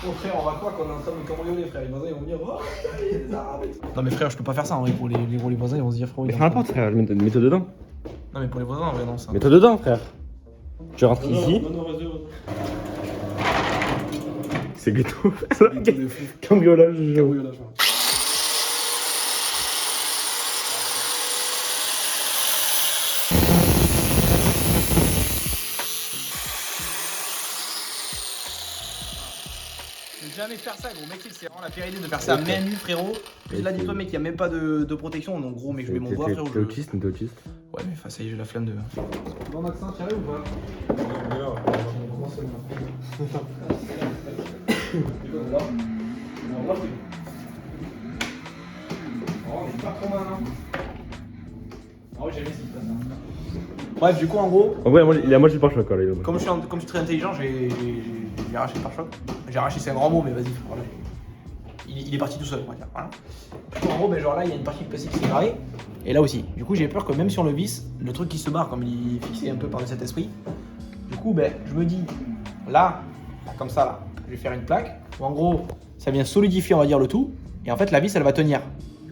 Oh frère, on va croire qu'on est en train de cambrioler, frère. Les voisins ils vont me dire, oh, il y a des arabes. Non mais frère, je peux pas faire ça en vrai pour les voisins, ils vont se dire, frérot. Mais ferme la porte, frère, mets-toi dedans. Non mais pour les voisins, en vrai, non, ça. Mets-toi dedans, frère. Tu rentres ici. Non, vas-y. C'est ghetto. Ghetto de fou. Cambriolage. Cambriolage, ouais. Jamais faire ça, gros mec, c'est vraiment la pire idée de faire ça à main nue, frérot. Puis là, dis-toi, mec, il y a même pas de protection, donc gros, mec, je mets mon doigt, frérot. T'es autiste, t'es autiste. Ouais, mais ça y est, j'ai la flamme de. Bon, Maxence, tu arrives ou pas? Bref, du coup, en gros. En vrai, moi j'ai le pare-choc. Comme je suis très intelligent, j'ai arraché le pare-choc. J'ai arraché, c'est un grand mot, mais vas-y, voilà. Il est parti tout seul, on va dire. Voilà. Du coup, en gros, ben, genre là, il y a une partie de plastique qui s'est barrée. Et là aussi. Du coup, j'ai peur que même si on le visse, le truc qui se barre, comme il est fixé un peu par le Saint-Esprit. Du coup, ben, je me dis, là, comme ça, là, je vais faire une plaque. Où en gros, ça vient solidifier, on va dire, le tout. Et en fait, la vis, elle va tenir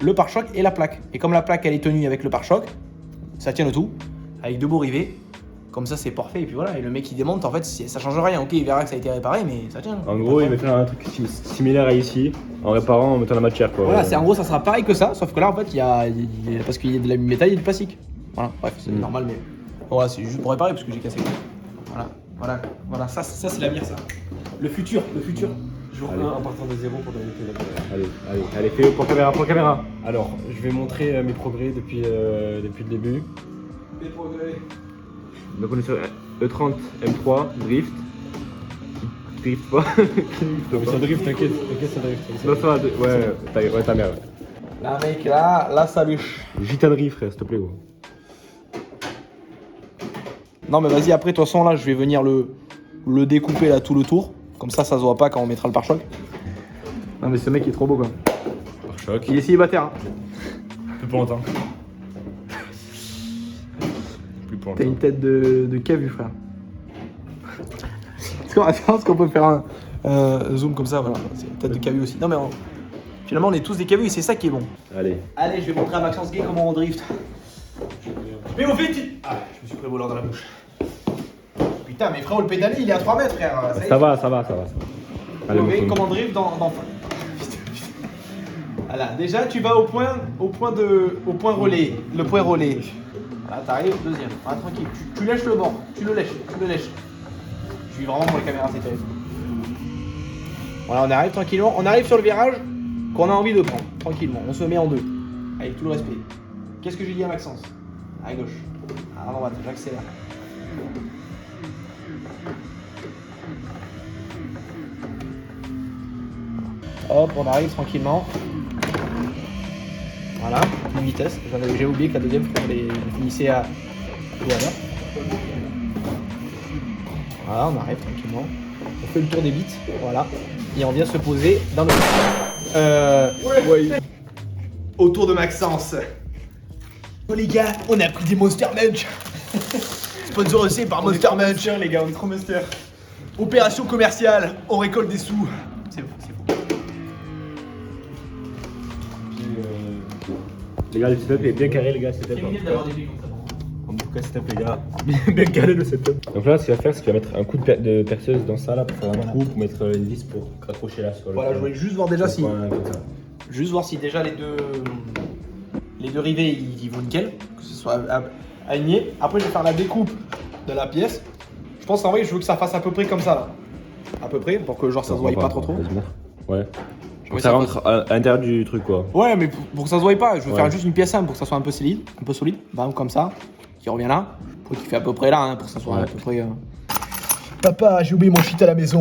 le pare-choc et la plaque. Et comme la plaque, elle est tenue avec le pare-choc, ça tient le tout. Avec deux beaux rivets. Comme ça, c'est parfait. Et puis voilà, et le mec qui démonte, en fait, ça change rien. Ok, il verra que ça a été réparé, mais ça tient. En gros, il va faire un truc similaire à ici, en réparant, en mettant la matière, quoi. Voilà, c'est en gros, ça sera pareil que ça, sauf que là, en fait, parce qu'il y a de la métal et du plastique. Voilà, bref, c'est normal, mais voilà, c'est juste pour réparer parce que j'ai cassé. Voilà, ça c'est l'avenir, ça. Le futur. Jour 1 en partant de zéro pour développer la Allez, fais-le pour caméra. Alors, je vais montrer mes progrès depuis le début. Les progrès. Donc on est sur E30 M3 drift. Drift pas. Ça drift, t'inquiète, ça drift. Non, ça va, ouais, ta mère. Là, mec, là, ça luche. Gitanerie, frère, s'il te plaît, gros. Non, mais vas-y, après, de toute façon, là, je vais venir le découper là tout le tour. Comme ça se voit pas quand on mettra le pare-choc. Non, mais ce mec il est trop beau, quoi. Pare-choc. Il est célibataire, hein. Plus pour longtemps. Plus pour T'as longtemps. une tête de cavu, frère. Est-ce qu'on peut faire un zoom comme ça, voilà. C'est une tête de cavu aussi. Non, mais finalement, on est tous des cavus et c'est ça qui est bon. Allez. Allez, je vais montrer à Maxence Gay comment on drift. Mais au fait, je me suis pris le volant dans la bouche. Putain, mais frérot, le pédalier il est à 3 mètres, frère. Ça va. Allez, Mais mon comment on drift dans. Voilà, déjà tu vas au point relais, le point relais. Voilà, t'arrives, deuxième. Ah, tranquille, tu lèches le bord, tu le lèches. Je suis vraiment pour les caméras, c'est terrible. Voilà, on arrive tranquillement, on arrive sur le virage qu'on a envie de prendre, tranquillement, on se met en deux, avec tout le respect. Qu'est-ce que j'ai dit à Maxence? À gauche, à droite, j'accélère. Hop, on arrive tranquillement. Voilà, une vitesse. J'ai oublié que la deuxième, on finissait à 2 à l'heure. Voilà, on arrive tranquillement. On fait le tour des bits, voilà. Et on vient se poser dans le... autour de Maxence. Oh les gars, on a pris des Monster Munch. Sponsorisé par Monster Munch. Les gars, on est trop monster. Opération commerciale, on récolte des sous. C'est faux. Les gars, le setup est bien carré, les gars, setup. d'avoir des billes comme ça. En tout cas, setup, les gars. Bien carré le setup. Donc là, ce qu'il va faire, c'est qu'il va mettre un coup de perceuse dans ça, là, pour faire un trou, pour mettre une vis pour accrocher là sur le. Voilà, je voulais juste voir déjà si. Comme ça. Juste voir si déjà les deux rivets ils vont nickel, que ce soit aligné. Après, je vais faire la découpe de la pièce. Je pense en vrai, je veux que ça fasse à peu près comme ça là. À peu près, pour que genre ça se voie pas trop. Ouais. Ouais, Ça rentre à l'intérieur du truc, quoi. Ouais, mais pour que ça se voie pas, je veux Ouais. faire juste une pièce simple pour que ça soit un peu solide. Bam, comme ça, qui revient là. Pour qu'il fait à peu près là, hein, pour que ça soit à peu près. Papa, j'ai oublié mon shit à la maison.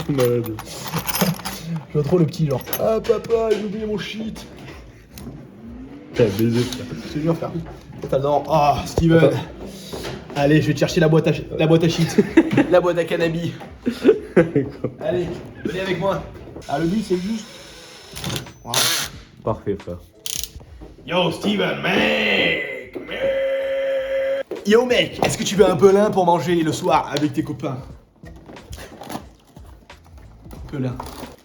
Malade. Je vois trop le petit genre. Ah papa, j'ai oublié mon shit. Putain, baiser, frère. Je te jure, frère. T'adores. Ah, Steven. Attends. Allez, je vais te chercher la boîte à shit. La boîte à cannabis. Allez, venez avec moi. Ah, le but, c'est juste. Voilà. Parfait, frère. Yo, Steven, mec. Yo, mec, est-ce que tu veux un belin pour manger le soir avec tes copains? peu là.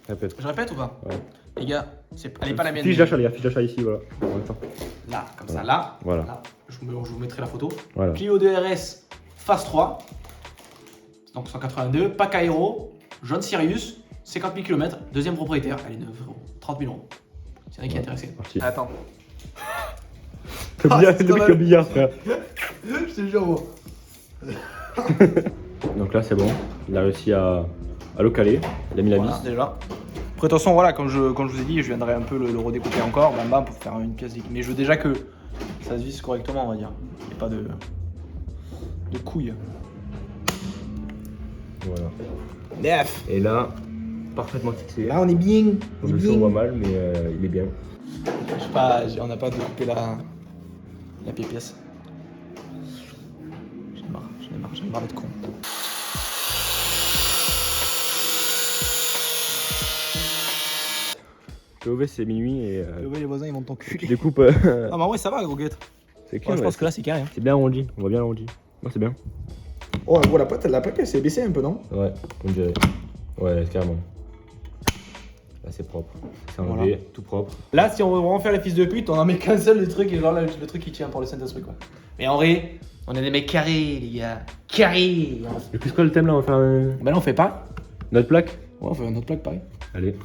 Répète. Je répète ou pas? Ouais. Les gars, elle est pas la mienne. Fiche d'achat, les gars, fiche d'achat ici, voilà. En même temps. Là, comme ça, là. Voilà. Là. Je vous mettrai la photo. Voilà. Clio DRS Phase 3. Donc 182. Pack Aero. Jaune Sirius. 50 000 km. Deuxième propriétaire. Allez, 9 euros. 30 000 euros. C'est un qui est intéressé. Parti. Attends. Le billard, c'est le mec pas au billard, frère. Je te jure, moi. Donc là, c'est bon. Il a réussi à le caler. Il a mis la vis. Voilà, déjà. Après, de toute façon, voilà, comme je vous ai dit, je viendrai un peu le redécouper encore, bam bam, pour faire une pièce d'équipe. Mais je veux déjà que ça se visse correctement, on va dire. Il n'y ait pas de couilles. Voilà. Bref. Et là, parfaitement fixé. Là, on est bien. On le voit mal, mais il est bien. Je sais pas, on n'a pas découpé la pièce. J'en ai marre d'être con. POV, c'est minuit et. Les voisins, ils vont t'enculer. Découpe. Ah, bah ouais, ça va, Goguette. C'est Ouais, je pense que là, c'est carré. Hein. C'est bien arrondi. On voit bien l'arrondi. Non, c'est bien. Oh, la pâte, elle s'est baissée un peu, non? Ouais, on dirait. Ouais, carrément. Là, c'est propre. C'est enlevé, Voilà. tout propre. Là, si on veut vraiment faire les fils de pute, on en met qu'un seul, le truc, et genre là, le truc qui tient pour le Saint-Esprit, quoi. Mais en vrai, on est des mecs carrés, les gars. Carrés. Et puis, c'est quoi le thème là? On va faire Bah là, on fait pas. notre plaque. Ouais, on fait une autre plaque, pareil. Allez.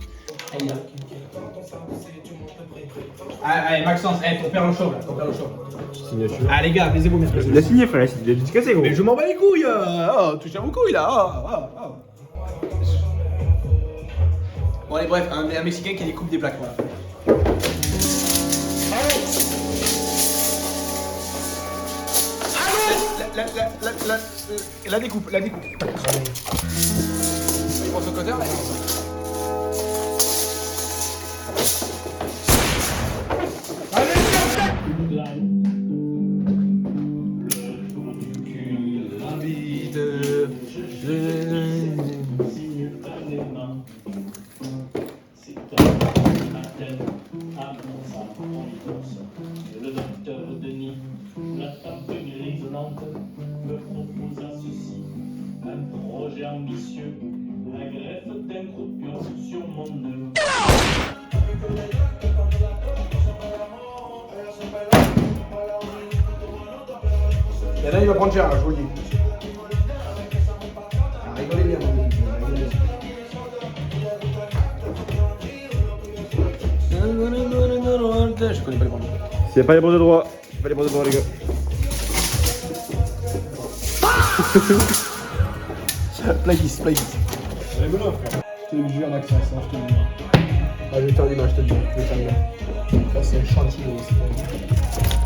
Allez, Maxence, ton père le chaud, là, ton père le chaud. Signature. Ah, les gars, baisez-vous, mes Il a signé, frère. Il a dédicacé, gros. Mais je m'en bats les couilles, touchez à vos couilles, là. Bon, allez, bref, un Mexicain qui découpe des plaques, voilà. La découpe. Il prend son cutter, là. Le docteur Denis, la table grisonnante, me proposa ceci, un projet ambitieux, la greffe d'un croupion sur mon nœud. Il y en a, il va prendre cher, là, je vous le dis. Ah, rigolez bien, je connais pas les bandes. S'il n'y a pas les bras de droit. Pas les bras de droit, les gars. Plaguis. C'est rigolo, frère. Je te le jure, Maxence, je te le dis. Ah, je vais faire l'image, je te le dis. Ça, c'est un chantier.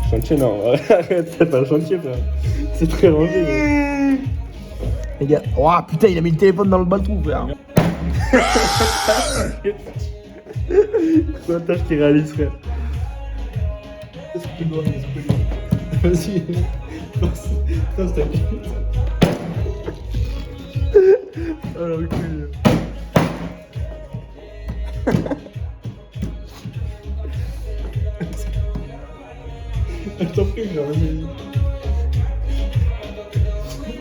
Chantier, non. Arrête, c'est pas un chantier, frère. C'est très rangé. Les gars, oh putain, il a mis le téléphone dans le bas-trou, frère. C'est un tâche qui réalise, frère. Vas-y. Oh la recul. Je t'en prie, genre, vas-y.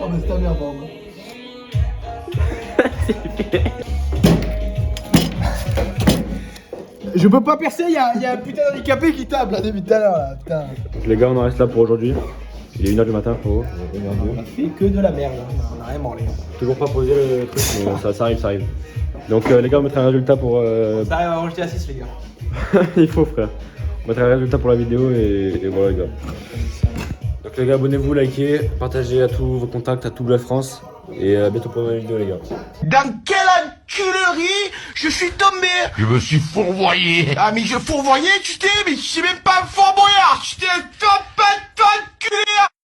Oh, mais c'est ta mère, pardon. Je peux pas percer, il y a un putain d'handicapé qui tape là depuis tout à l'heure là, putain. Donc les gars, on en reste là pour aujourd'hui. Il est 1h du matin, frérot. On a fait que de la merde, on a rien branlé. Toujours pas posé le truc, mais ça arrive. Donc les gars, on mettra un résultat pour... Ça arrive à rejeter à 6 les gars. Il faut, frère. On mettra un résultat pour la vidéo et voilà, les gars. Donc les gars, abonnez-vous, likez, partagez à tous vos contacts, à toute la France. Et à bientôt pour une nouvelle vidéo, les gars. Dans quelle enculerie je suis tombé? Je me suis fourvoyé. Ah mais je fourvoyais, tu sais, mais je sais même pas me fourvoyer, tu t'es top enculé.